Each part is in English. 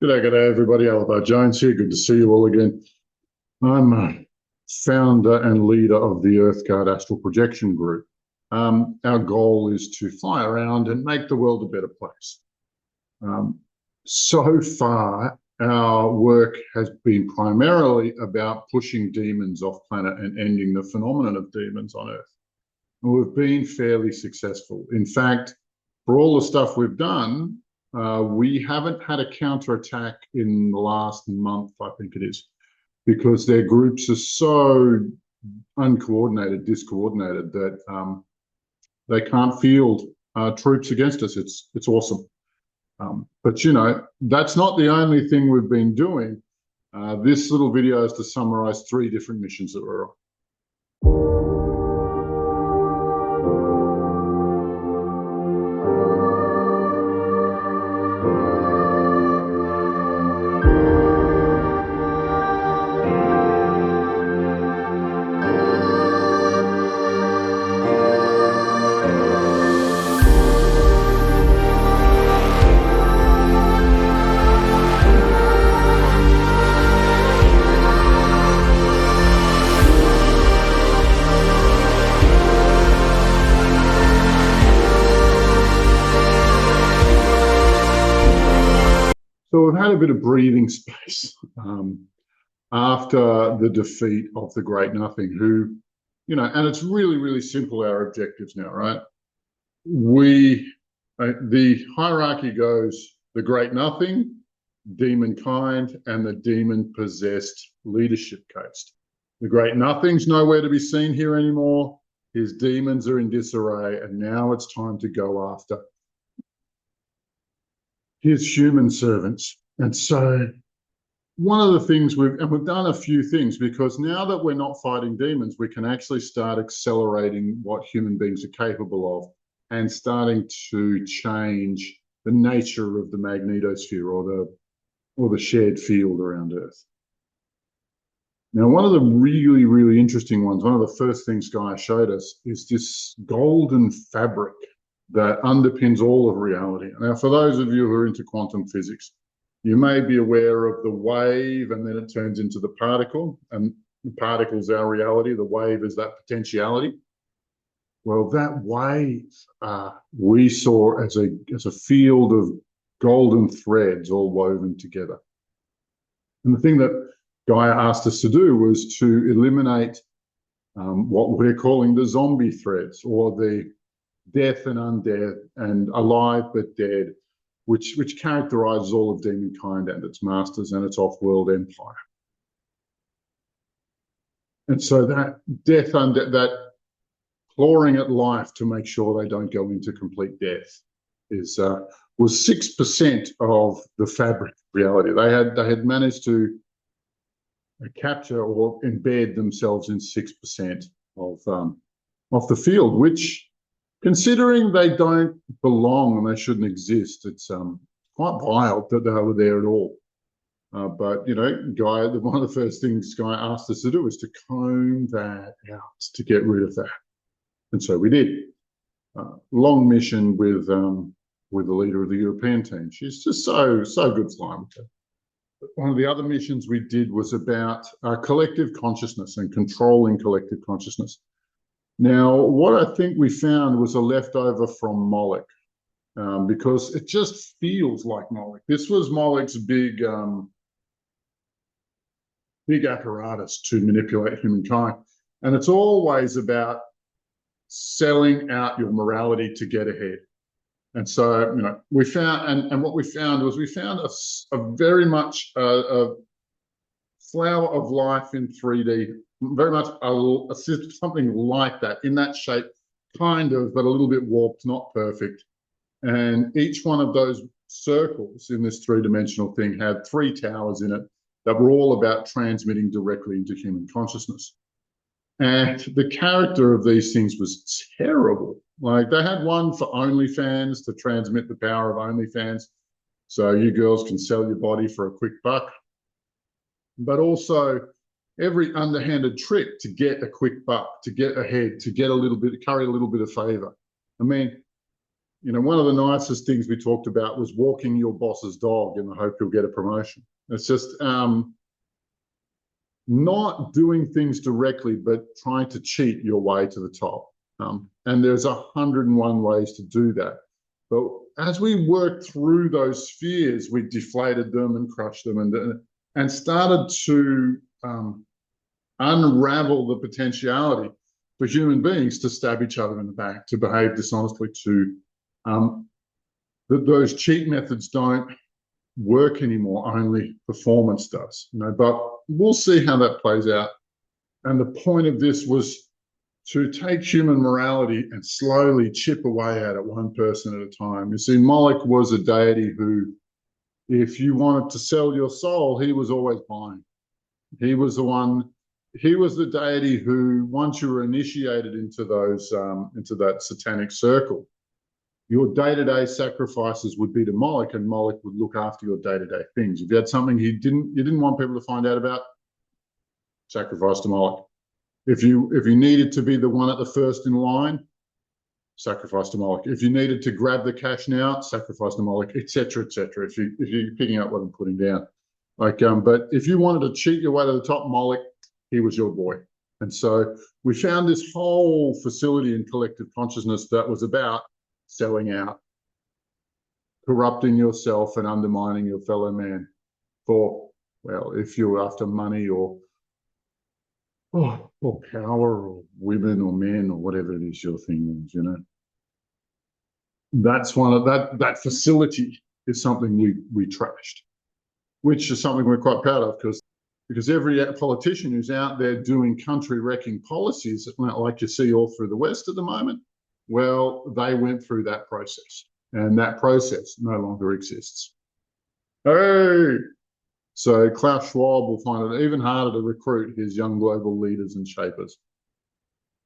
G'day, everybody. Albert Jones here. Good to see you all again. I'm a founder and leader of the EarthGuard Astral Projection Group. Our goal is to fly around and make the world a better place. So far, our work has been primarily about pushing demons off planet and ending the phenomenon of demons on Earth. And we've been fairly successful. In fact, for all the stuff we've done, we haven't had a counterattack in the last month, I think it is, because their groups are so uncoordinated, discoordinated that they can't field troops against us. It's awesome. But you know, that's not the only thing we've been doing. This little video is to summarize 3 different missions that we're on. So we've had a bit of breathing space after the defeat of the Great Nothing, who, you know, and it's really, really simple, our objectives now, right? The hierarchy goes the Great Nothing, Demonkind, and the demon-possessed leadership caste. The Great Nothing's nowhere to be seen here anymore. His demons are in disarray, and now it's time to go after his human servants. And so one of the things we've done a few things, because now that we're not fighting demons, we can actually start accelerating what human beings are capable of and starting to change the nature of the magnetosphere or the shared field around Earth. Now, one of the really, really interesting ones, one of the first things Guy showed us, is this golden fabric that underpins all of reality. Now, for those of you who are into quantum physics, you may be aware of the wave, and then it turns into the particle, and the particle is our reality. The wave is that potentiality. Well, that wave we saw as a field of golden threads all woven together. And the thing that Gaia asked us to do was to eliminate what we're calling the zombie threads, or the death and undead and alive but dead, which characterizes all of Demonkind and its masters and its off-world empire. And so that death undead, that clawing at life to make sure they don't go into complete death, was 6% of the fabric reality. They had managed to capture or embed themselves in 6% of the field, which, considering they don't belong and they shouldn't exist, it's quite wild that they were there at all. But, you know, Guy, one of the first things Guy asked us to do was to comb that out, to get rid of that. And so we did. Long mission with the leader of the European team. She's just so good flying with her. One of the other missions we did was about collective consciousness and controlling collective consciousness. Now, what I think we found was a leftover from Moloch, because it just feels like Moloch. This was Moloch's big apparatus to manipulate humankind. And it's always about selling out your morality to get ahead. And so, you know, we found, and what we found was a very much a flower of life in 3D, very much something like that, in that shape, kind of, but a little bit warped, not perfect. And each one of those circles in this 3-dimensional thing had 3 towers in it that were all about transmitting directly into human consciousness. And the character of these things was terrible. Like, they had one for OnlyFans to transmit the power of OnlyFans, so you girls can sell your body for a quick buck. But also every underhanded trick to get a quick buck, to get ahead, to get a little bit, carry a little bit of favor. I mean, one of the nicest things we talked about was walking your boss's dog in the hope you'll get a promotion. It's just not doing things directly, but trying to cheat your way to the top. And there's 101 ways to do that. But as we worked through those spheres, we deflated them and crushed them and started to unravel the potentiality for human beings to stab each other in the back, to behave dishonestly, those cheat methods don't work anymore, only performance does. But we'll see how that plays out. And the point of this was to take human morality and slowly chip away at it, one person at a time. You see, Moloch was a deity who, if you wanted to sell your soul, he was always buying. He was the deity who, once you were initiated into that satanic circle, your day-to-day sacrifices would be to Moloch, and Moloch would look after your day-to-day things. If you had something you didn't want people to find out about, sacrifice to Moloch. If you needed to be the one at the first in line, sacrifice to Moloch. If you needed to grab the cash now, sacrifice to Moloch, etc., etc. If you're picking up what I'm putting down, but if you wanted to cheat your way to the top, Moloch, he was your boy. And so we found this whole facility in collective consciousness that was about selling out, corrupting yourself and undermining your fellow man for, well, if you're after money or power or women or men or whatever it is your thing is, That's one of that facility is something we trashed, which is something we're quite proud of because every politician who's out there doing country wrecking policies, like you see all through the West at the moment, well, they went through that process, and that process no longer exists. Hey! So Klaus Schwab will find it even harder to recruit his young global leaders and shapers.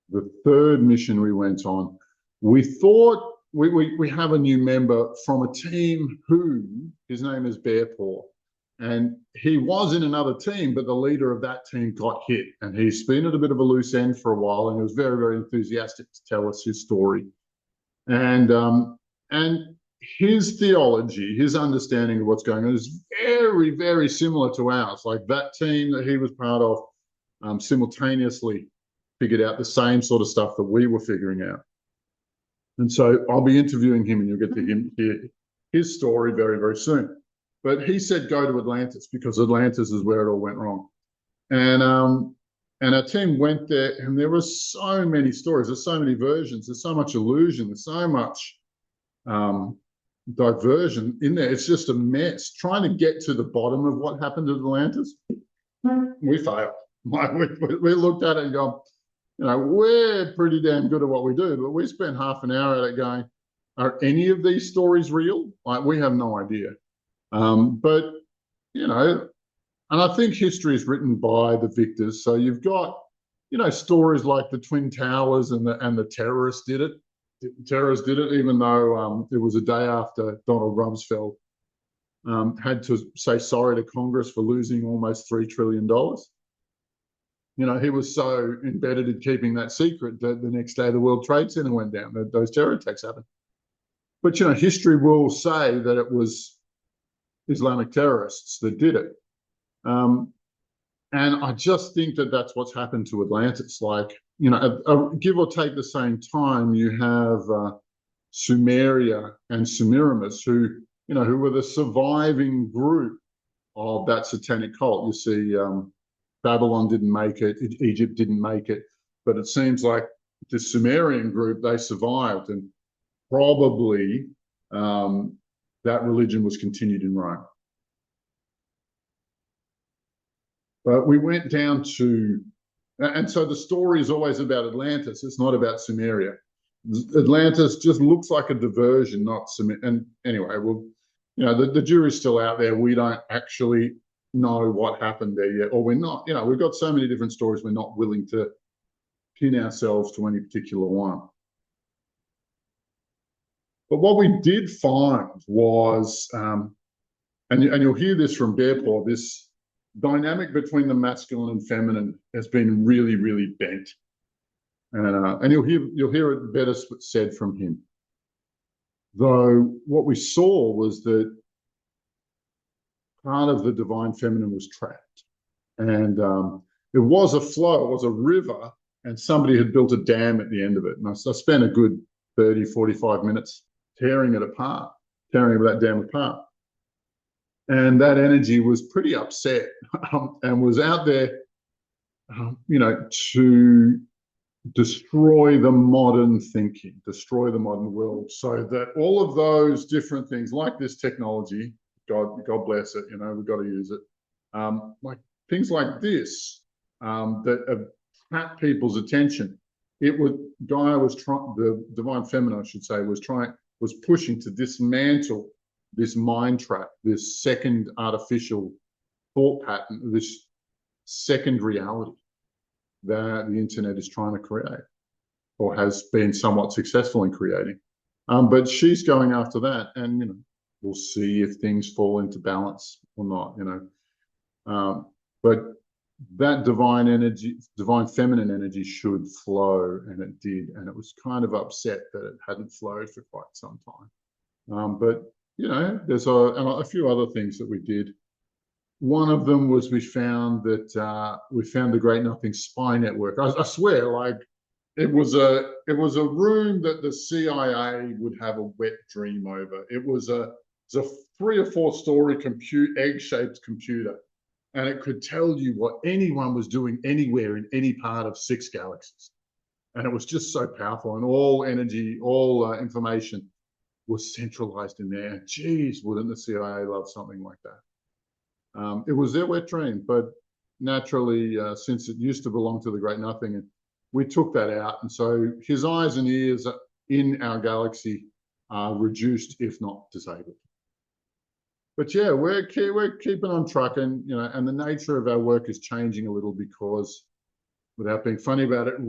The third mission we went on, we thought we have a new member from a team who, his name is Bearpaw, and he was in another team, but the leader of that team got hit, and he's been at a bit of a loose end for a while, and he was very, very enthusiastic to tell us his story. And his theology, his understanding of what's going on is very, very similar to ours. Like that team that he was part of simultaneously figured out the same sort of stuff that we were figuring out. And so I'll be interviewing him, and you'll get to hear his story very, very soon. But he said go to Atlantis because Atlantis is where it all went wrong. And our team went there, and there were so many stories. There's so many versions. There's so much illusion. There's so much diversion in there. It's just a mess. Trying to get to the bottom of what happened at Atlantis, we failed. We looked at it and go, we're pretty damn good at what we do, but we spent half an hour at it going, are any of these stories real? Like, we have no idea. But, and I think history is written by the victors. So you've got, stories like the Twin Towers and the terrorists did it. Terrorists did it, even though it was a day after Donald Rumsfeld had to say sorry to Congress for losing almost $3 trillion. He was so embedded in keeping that secret that the next day the World Trade Center went down, that those terror attacks happened. But, history will say that it was Islamic terrorists that did it. And I just think that that's what's happened to Atlantis. Like, give or take the same time, you have Sumeria and Semiramis, who were the surviving group of that satanic cult. You see, Babylon didn't make it, Egypt didn't make it, but it seems like the Sumerian group, they survived, and probably that religion was continued in Rome. But we went down to, and so the story is always about Atlantis. It's not about Sumeria. Atlantis just looks like a diversion, not Sumeria. And anyway, the jury's still out there. We don't actually know what happened there yet, or we're not, we've got so many different stories, we're not willing to pin ourselves to any particular one. But what we did find was, and you'll hear this from Bearpaw, this dynamic between the masculine and feminine has been really, really bent. And you'll hear it better said from him. Though what we saw was that part of the divine feminine was trapped. And it was a flow, it was a river, and somebody had built a dam at the end of it. And I spent a good 30, 45 minutes tearing it apart, tearing that dam apart. And that energy was pretty upset and was out there, to destroy the modern thinking, destroy the modern world, so that all of those different things, like this technology, God bless it, we've got to use it, like things like this, that attract people's attention. Gaia was trying, the divine feminine, I should say, was pushing to dismantle this mind trap, this second artificial thought pattern, this second reality that the internet is trying to create, or has been somewhat successful in creating. But she's going after that, and we'll see if things fall into balance or not. But that divine energy, divine feminine energy, should flow, and it did, and it was kind of upset that it hadn't flowed for quite some time. But there's a few other things that we did. One of them was we found the Great Nothing Spy Network. I swear, like it was a room that the CIA would have a wet dream over. It was a 3 or 4 story egg-shaped computer, and it could tell you what anyone was doing anywhere in any part of 6 galaxies. And it was just so powerful, and all energy, all information was centralized in there. Geez, wouldn't the CIA love something like that? It was their wet dream, but naturally, since it used to belong to the Great Nothing, we took that out. And so his eyes and ears in our galaxy are reduced, if not disabled. But yeah, we're keeping on trucking, and the nature of our work is changing a little because, without being funny about it,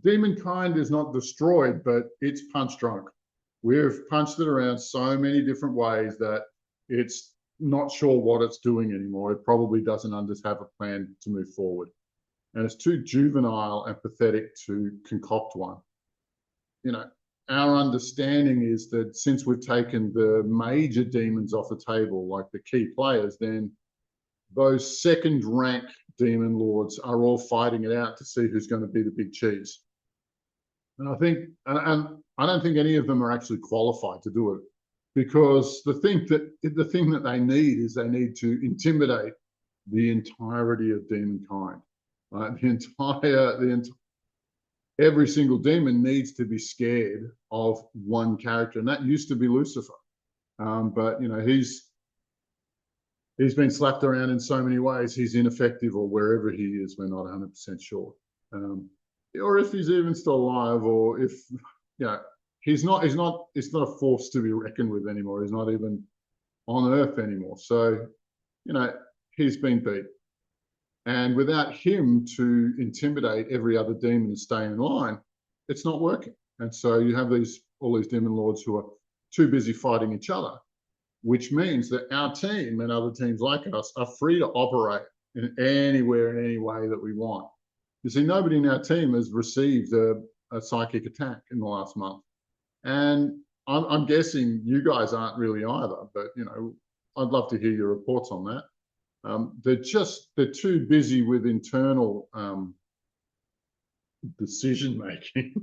demonkind is not destroyed, but it's punch drunk. We've punched it around so many different ways that it's not sure what it's doing anymore. It probably doesn't have a plan to move forward. And it's too juvenile and pathetic to concoct one. Our understanding is that since we've taken the major demons off the table, like the key players, then those second rank demon lords are all fighting it out to see who's going to be the big cheese. And I don't think any of them are actually qualified to do it, because the thing that they need is they need to intimidate the entirety of demonkind. Every single demon needs to be scared of one character, and that used to be Lucifer. But he's been slapped around in so many ways. He's ineffective, or wherever he is, we're not 100% sure. Or if he's even still alive, or if he's not. It's not a force to be reckoned with anymore. He's not even on Earth anymore. So he's been beat. And without him to intimidate every other demon and stay in line, it's not working. And so you have all these demon lords who are too busy fighting each other, which means that our team and other teams like us are free to operate in anywhere, in any way that we want. You see, nobody in our team has received a psychic attack in the last month. And I'm guessing you guys aren't really either, but I'd love to hear your reports on that. They're too busy with internal decision making,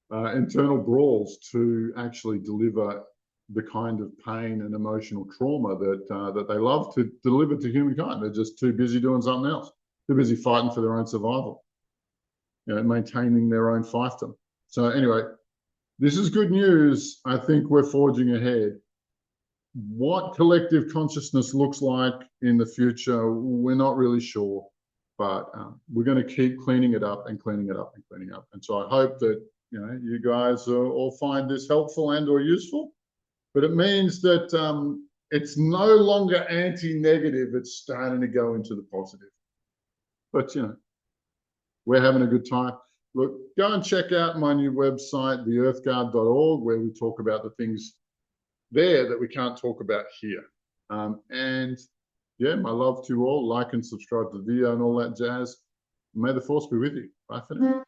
internal brawls, to actually deliver the kind of pain and emotional trauma that they love to deliver to humankind. They're just too busy doing something else, too busy fighting for their own survival, maintaining their own fiefdom. So anyway, this is good news. I think we're forging ahead. What collective consciousness looks like in the future, we're not really sure, but we're going to keep cleaning it up and cleaning it up and cleaning up. And so I hope that you guys all find this helpful and or useful. But it means that it's no longer anti-negative; it's starting to go into the positive. But we're having a good time. Look, go and check out my new website, theearthguard.org, where we talk about the things there that we can't talk about here. And yeah, my love to you all. Like and subscribe to the video and all that jazz. May the force be with you. Bye for now.